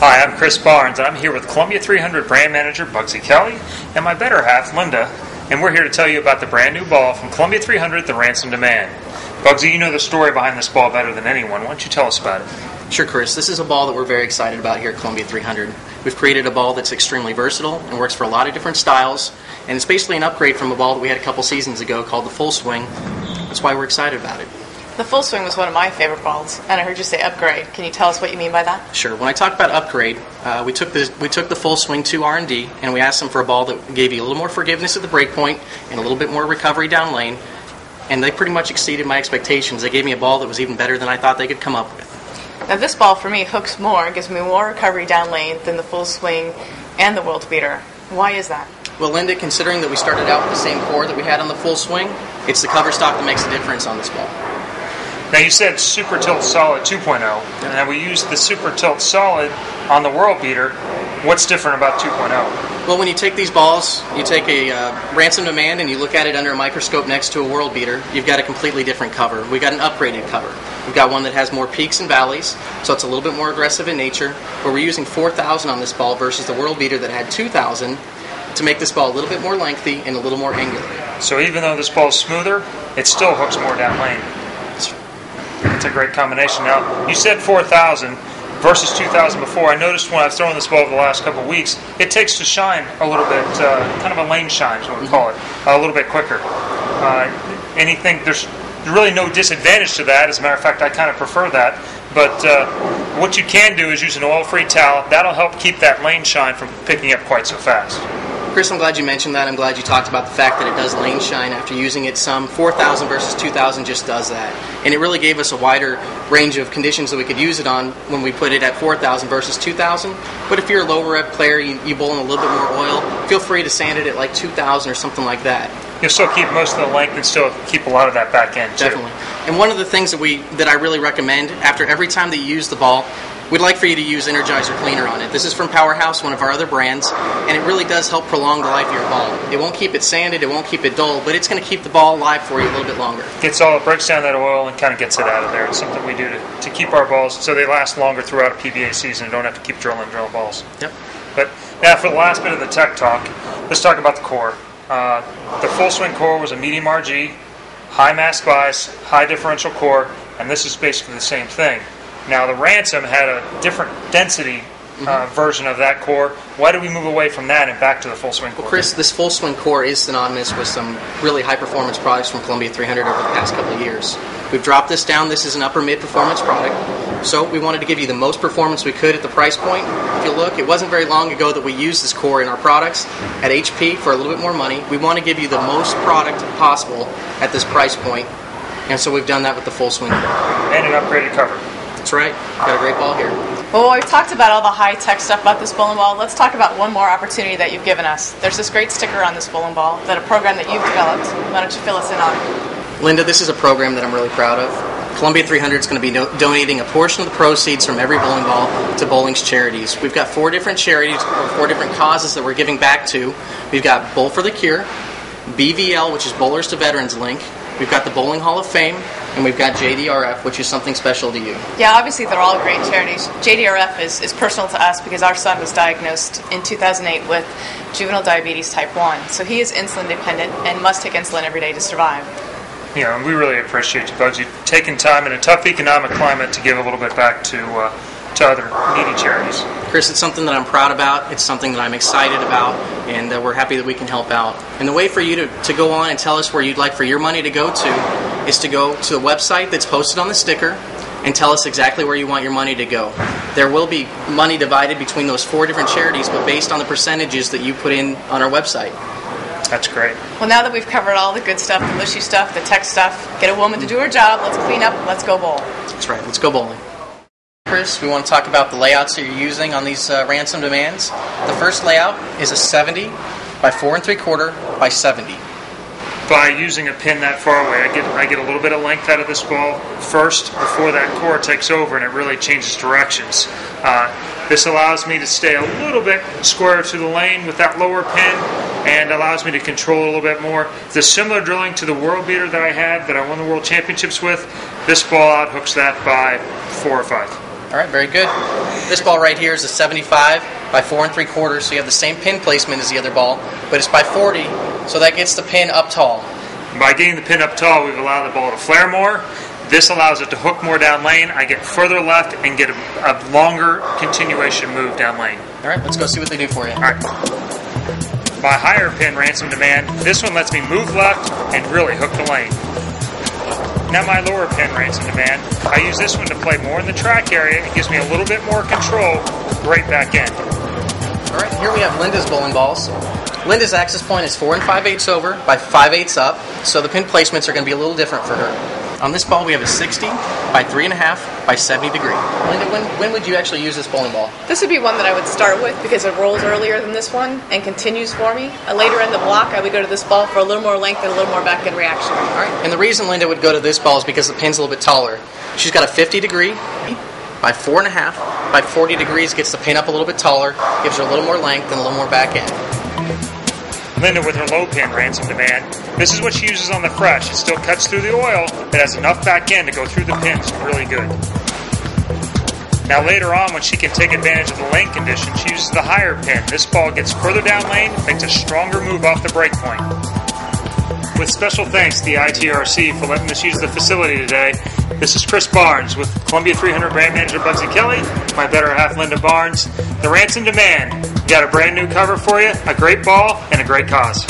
Hi, I'm Chris Barnes, and I'm here with Columbia 300 brand manager Bugsy Kelly and my better half, Linda, and we're here to tell you about the brand new ball from Columbia 300, the Ransom Demand. Bugsy, you know the story behind this ball better than anyone. Why don't you tell us about it? Sure, Chris. This is a ball that we're very excited about here at Columbia 300. We've created a ball that's extremely versatile and works for a lot of different styles, and it's basically an upgrade from a ball that we had a couple seasons ago called the Full Swing. That's why we're excited about it. The Full Swing was one of my favorite balls, and I heard you say upgrade. Can you tell us what you mean by that? Sure. When I talk about upgrade, we took the Full Swing to R&D, and we asked them for a ball that gave you a little more forgiveness at the break point and a little bit more recovery down lane, and they pretty much exceeded my expectations. They gave me a ball that was even better than I thought they could come up with. Now this ball, for me, hooks more, gives me more recovery down lane than the Full Swing and the World Beater. Why is that? Well, Linda, considering that we started out with the same core that we had on the Full Swing, it's the cover stock that makes the difference on this ball. Now you said Super Tilt Solid 2.0, and we used the Super Tilt Solid on the World Beater. What's different about 2.0? Well, when you take these balls, you take a Ransom Demand and you look at it under a microscope next to a World Beater, you've got a completely different cover. We've got an upgraded cover. We've got one that has more peaks and valleys, so it's a little bit more aggressive in nature, but we're using 4,000 on this ball versus the World Beater that had 2,000 to make this ball a little bit more lengthy and a little more angular. So even though this ball's smoother, it still hooks more down lane. It's a great combination. Now, you said 4,000 versus 2,000 before. I noticed when I've thrown this ball over the last couple of weeks, it takes to shine a little bit, kind of a lane shine is what we call it, a little bit quicker. There's really no disadvantage to that. As a matter of fact, I kind of prefer that. But what you can do is use an oil-free towel. That'll help keep that lane shine from picking up quite so fast. Chris, I'm glad you mentioned that. I'm glad you talked about the fact that it does lane shine after using it some. 4,000 versus 2,000 just does that. And it really gave us a wider range of conditions that we could use it on when we put it at 4,000 versus 2,000. But if you're a lower rep player, you bowl in a little bit more oil, feel free to sand it at like 2,000 or something like that. You'll still keep most of the length and still keep a lot of that back end, too. Definitely. And one of the things that I really recommend, after every time that you use the ball, we'd like for you to use Energizer Cleaner on it. This is from Powerhouse, one of our other brands, and it really does help prolong the life of your ball. It won't keep it sanded, it won't keep it dull, but it's going to keep the ball alive for you a little bit longer. It breaks down that oil and kind of gets it out of there. It's something we do to keep our balls so they last longer throughout a PBA season and don't have to keep drilling balls. Yep. But now for the last bit of the tech talk, let's talk about the core. The Full Swing core was a medium RG, high mass bias, high differential core, and this is basically the same thing. Now, the Ransom had a different density version of that core. Why did we move away from that and back to the Full Swing core? Well, Chris, this Full Swing core is synonymous with some really high-performance products from Columbia 300 over the past couple of years. We've dropped this down. This is an upper-mid performance product. So we wanted to give you the most performance we could at the price point. If you look, it wasn't very long ago that we used this core in our products at HP for a little bit more money. We want to give you the most product possible at this price point, and so we've done that with the Full Swing core. And an upgraded cover. That's right. Got a great ball here. Well, we've talked about all the high-tech stuff about this bowling ball. Let's talk about one more opportunity that you've given us. There's this great sticker on this bowling ball, that a program that you've developed. Why don't you fill us in on it? Linda, this is a program that I'm really proud of. Columbia 300 is going to be donating a portion of the proceeds from every bowling ball to bowling's charities. We've got 4 different charities, or 4 different causes that we're giving back to. We've got Bowl for the Cure, BVL, which is Bowlers to Veterans Link. We've got the Bowling Hall of Fame, and we've got JDRF, which is something special to you. Yeah, obviously they're all great charities. JDRF is personal to us because our son was diagnosed in 2008 with juvenile diabetes type 1. So he is insulin dependent and must take insulin every day to survive. And we really appreciate you, Bugsy, taking time in a tough economic climate to give a little bit back to other needy charities. Chris, it's something that I'm proud about. It's something that I'm excited about, and we're happy that we can help out. And the way for you to go on and tell us where you'd like for your money to go to is to go to the website that's posted on the sticker and tell us exactly where you want your money to go. There will be money divided between those 4 different charities, but based on the percentages that you put in on our website. That's great. Well, now that we've covered all the good stuff, the mushy stuff, the tech stuff, get a woman to do her job, let's clean up, let's go bowl. That's right, let's go bowling. Chris, we want to talk about the layouts that you're using on these Ransom Demands. The first layout is a 70 by 4 3/4 by 70. By using a pin that far away, I get a little bit of length out of this ball first before that core takes over, and it really changes directions. This allows me to stay a little bit square to the lane with that lower pin, and allows me to control a little bit more. The similar drilling to the World Beater that I had, that I won the World Championships with, this ball out hooks that by 4 or 5. All right, very good. This ball right here is a 75 by 4 3/4, so you have the same pin placement as the other ball, but it's by 40, so that gets the pin up tall. By getting the pin up tall, we've allowed the ball to flare more. This allows it to hook more down lane. I get further left and get a longer continuation move down lane. All right, let's go see what they do for you. All right. My higher pin, Ransom Demand, this one lets me move left and really hook the lane. Now my lower pin, Ransom Demand, I use this one to play more in the track area. It gives me a little bit more control right back in. All right, here we have Linda's bowling balls. Linda's access point is 4 5/8 over by 5/8 up, so the pin placements are going to be a little different for her. On this ball, we have a 60 by 3.5 by 70 degree. Linda, when would you actually use this bowling ball? This would be one that I would start with because it rolls earlier than this one and continues for me. Later in the block, I would go to this ball for a little more length and a little more back-end reaction. All right, and the reason Linda would go to this ball is because the pin's a little bit taller. She's got a 50 degree by 4.5 by 40 degrees, gets the pin up a little bit taller, gives her a little more length and a little more back end. Linda with her low pin, Ransom Demand. This is what she uses on the fresh. It still cuts through the oil, but has enough back end to go through the pins really good. Now later on, when she can take advantage of the lane condition, she uses the higher pin. This ball gets further down lane, makes a stronger move off the break point. With special thanks to the ITRC for letting us use the facility today, this is Chris Barnes with Columbia 300 brand manager Bugsy Kelly, my better half Linda Barnes. The Ransom Demand. We got a brand new cover for you, a great ball, and a great cause.